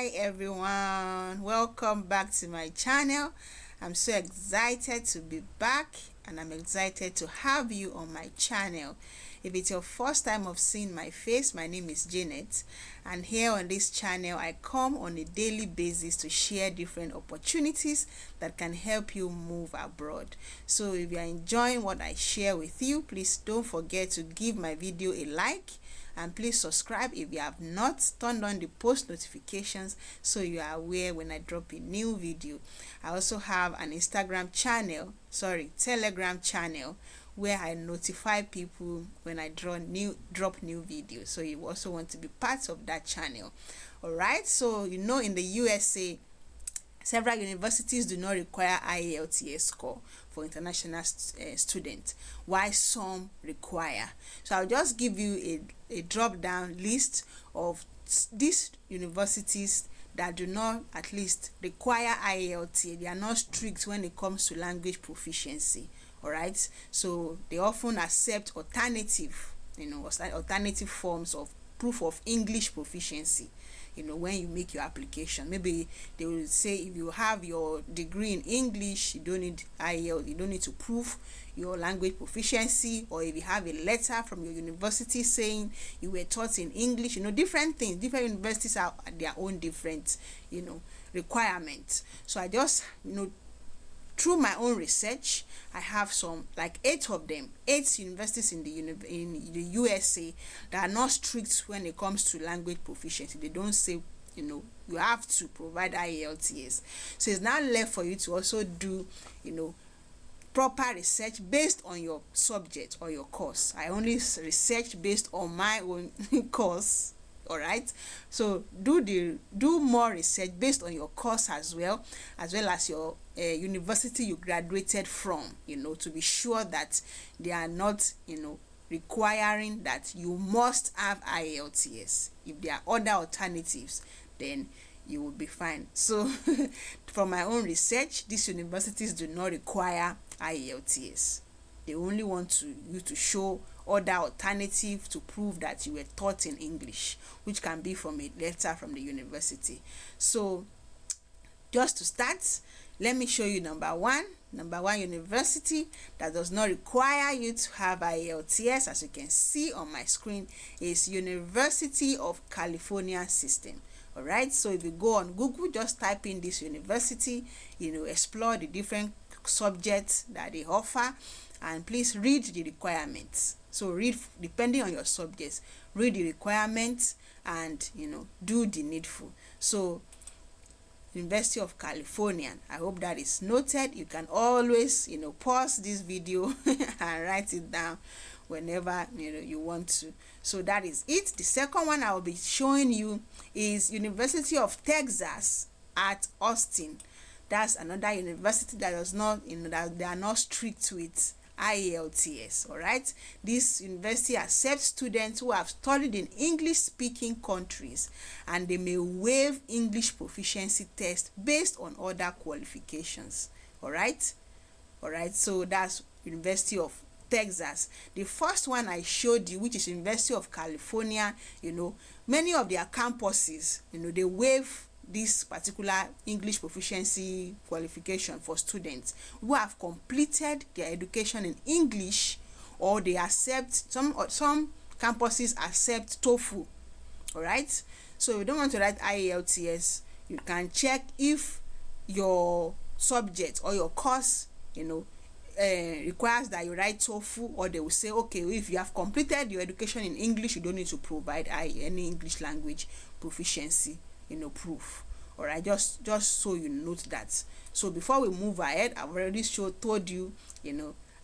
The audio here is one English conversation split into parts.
Hi everyone, welcome back to my channel. I'm so excited to be back and I'm excited to have you on my channel. If it's your first time of seeing my face, my name is Janet, and here on this channel I come on a daily basis to share different opportunities that can help you move abroad. So if you are enjoying what I share with you, please don't forget to give my video a like. And please subscribe if you have not. Turned on the post notifications so you are aware when I drop a new video. I also have an Telegram channel where I notify people when I drop new videos. So you also want to be part of that channel. Alright, so in the USA, several universities do not require IELTS score for international students, while some require. So I'll just give you a drop-down list of these universities that do not at least require IELTS. They are not strict when it comes to language proficiency. All right, so they often accept alternative forms of proof of English proficiency. When you make your application, maybe they will say if you have your degree in English, you don't need IELTS, you don't need to prove your language proficiency. Or if you have a letter from your university saying you were taught in English, different things. Different universities have their own different requirements. So I just through my own research, I have some eight universities in the USA that are not strict when it comes to language proficiency. They don't say you have to provide IELTS. So it's now left for you to also do proper research based on your subject or your course. I only research based on my own course. All right, so do more research based on your course as well as your university you graduated from, to be sure that they are not requiring that you must have IELTS. If there are other alternatives, then you will be fine. So from my own research, these universities do not require IELTS. They only want you to show other alternative to prove that you were taught in English, which can be from a letter from the university. So just to start, let me show you number one university that does not require you to have IELTS, as you can see on my screen, is University of California System. All right, so if you go on Google, just type in this university, explore the different subjects that they offer, and please read the requirements. So read, depending on your subjects, read the requirements and do the needful. So University of California, I hope that is noted. You can always pause this video and write it down whenever you want to. So that is it. The second one I will be showing you is University of Texas at Austin. That's another university that does not that they are not strict with IELTS. All right, this university accepts students who have studied in English-speaking countries, and they may waive English proficiency test based on other qualifications. All right, so that's University of Texas. The first one I showed you, which is University of California, many of their campuses, they waive this particular English proficiency qualification for students who have completed their education in English, or they accept some campuses accept TOEFL. All right, so if you don't want to write IELTS, you can check if your subject or your course requires that you write TOEFL, or they will say, okay, if you have completed your education in English, you don't need to provide any English language proficiency proof. All right, just so you note that. So before we move ahead, I've already told you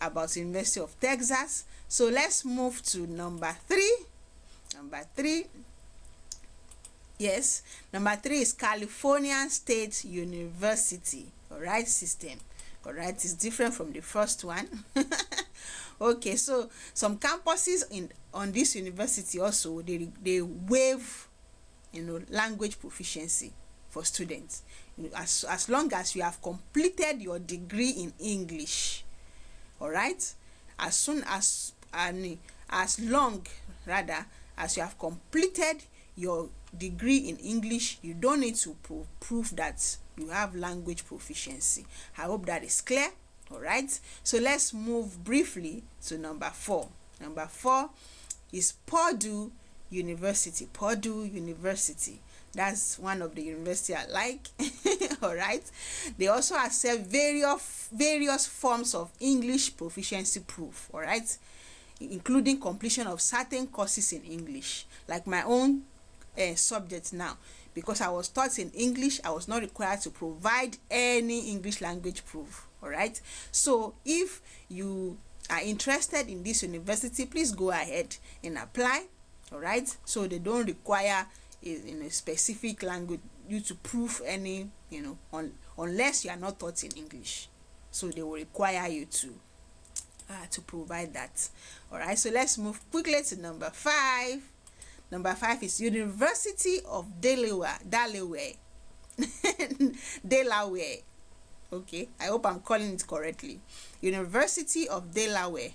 about University of Texas. So let's move to number three. Yes, number three is California State University. All right, system. All right, it's different from the first one. Okay, so some campuses on this university also they waive language proficiency for students, as long as you have completed your degree in English. All right, as long as you have completed your degree in English, you don't need to prove that you have language proficiency. I hope that is clear. All right, so let's move briefly to number 4. Number 4 is Purdue University. Purdue University, that's one of the university I like. All right, they also accept various forms of English proficiency proof. All right, including completion of certain courses in English, like my own subject now. Because I was taught in English, I was not required to provide any English language proof. All right, so if you are interested in this university, please go ahead and apply. All right, so they don't require in a specific language you to prove any, unless you are not taught in English, so they will require you to provide that. All right, so let's move quickly to number 5. Number 5 is University of Delaware. Delaware. Okay, I hope I'm calling it correctly. University of Delaware.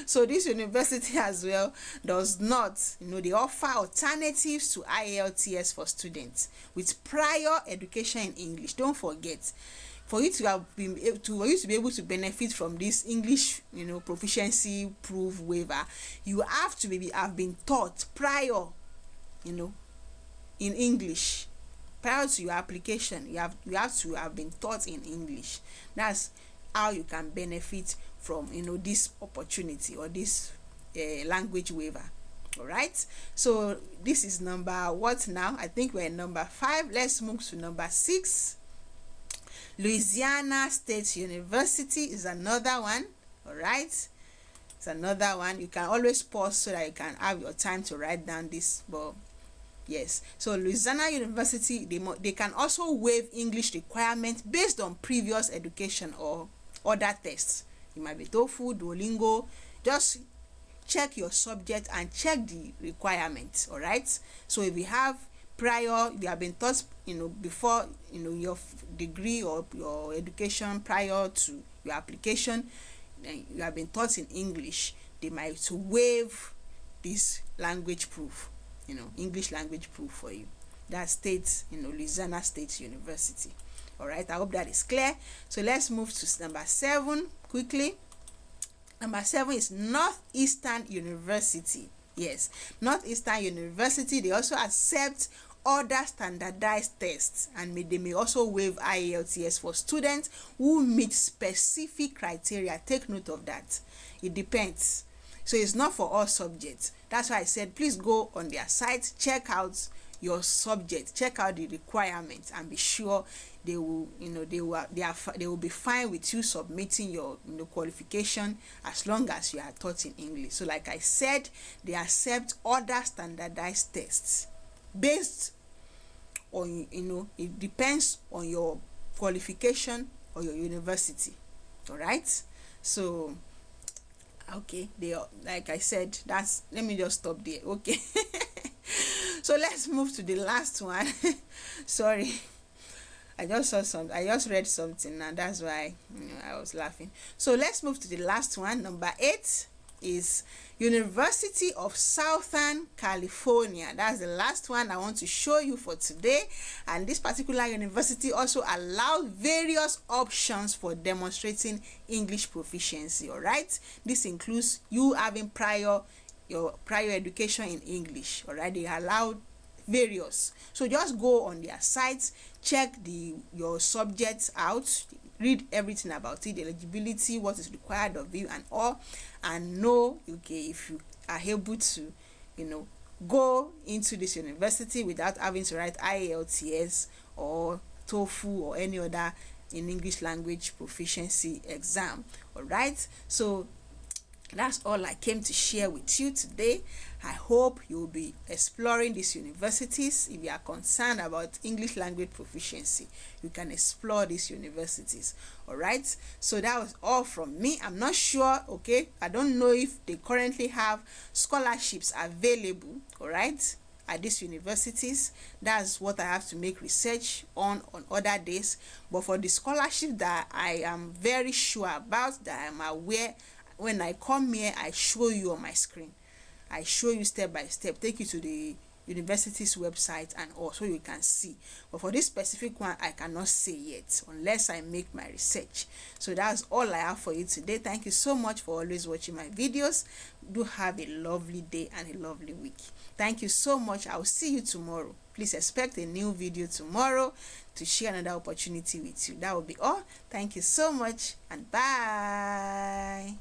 So this university as well does not, they offer alternatives to IELTS for students with prior education in English. Don't forget, for you to be able to benefit from this English, proficiency proof waiver, you have to have been taught prior, in English. Prior to your application, you have to have been taught in English. That's how you can benefit from, this opportunity or this language waiver. All right, so this is number what now? I think we're in number 5. Let's move to number 6. Louisiana State University is another one. All right, it's another one. You can always pause so that you can have your time to write down this. But yes, so Louisiana University, they can also waive English requirements based on previous education or other tests. It might be TOEFL, Duolingo. Just check your subject and check the requirements. All right, so if you have been taught, before, your degree or your education prior to your application, then you have been taught in English, they might waive this language proof, English language proof for you. That state, Louisiana State University. All right, I hope that is clear. So let's move to number 7 quickly. Number 7 is Northeastern University. Yes, Northeastern University, they also accept other standardized tests, and they may also waive IELTS for students who meet specific criteria. Take note of that. It depends. So it's not for all subjects. That's why I said please go on their site, check out your subject, check out the requirements, and be sure they will be fine with you submitting your qualification, as long as you are taught in English. So like I said, they accept other standardized tests based on, it depends on your qualification or your university. All right, so okay, like I said, let me just stop there. Okay. So let's move to the last one. Sorry, I just read something, and that's why I was laughing. So let's move to the last one. Number 8 is University of Southern California. That's the last one I want to show you for today. And this particular university also allows various options for demonstrating English proficiency. All right, this includes you having your prior education in English. All right, they allow various. So just go on their sites, check your subjects out, read everything about it, the eligibility, what is required of you and all, and know, okay, if you are able to, go into this university without having to write IELTS or TOEFL or any other in English language proficiency exam. All right, so that's all I came to share with you today. I hope you'll be exploring these universities. If you are concerned about English language proficiency, you can explore these universities. All right, so that was all from me. I'm not sure, okay, I don't know if they currently have scholarships available, all right, at these universities. That's what I have to make research on other days. But for the scholarship that I am very sure about, that I'm aware, when I come here, I show you on my screen. I show you step by step, take you to the university's website and also you can see. But for this specific one, I cannot say yet unless I make my research. So that's all I have for you today. Thank you so much for always watching my videos. Do have a lovely day and a lovely week. Thank you so much. I'll see you tomorrow. Please expect a new video tomorrow to share another opportunity with you. That will be all. Thank you so much and bye.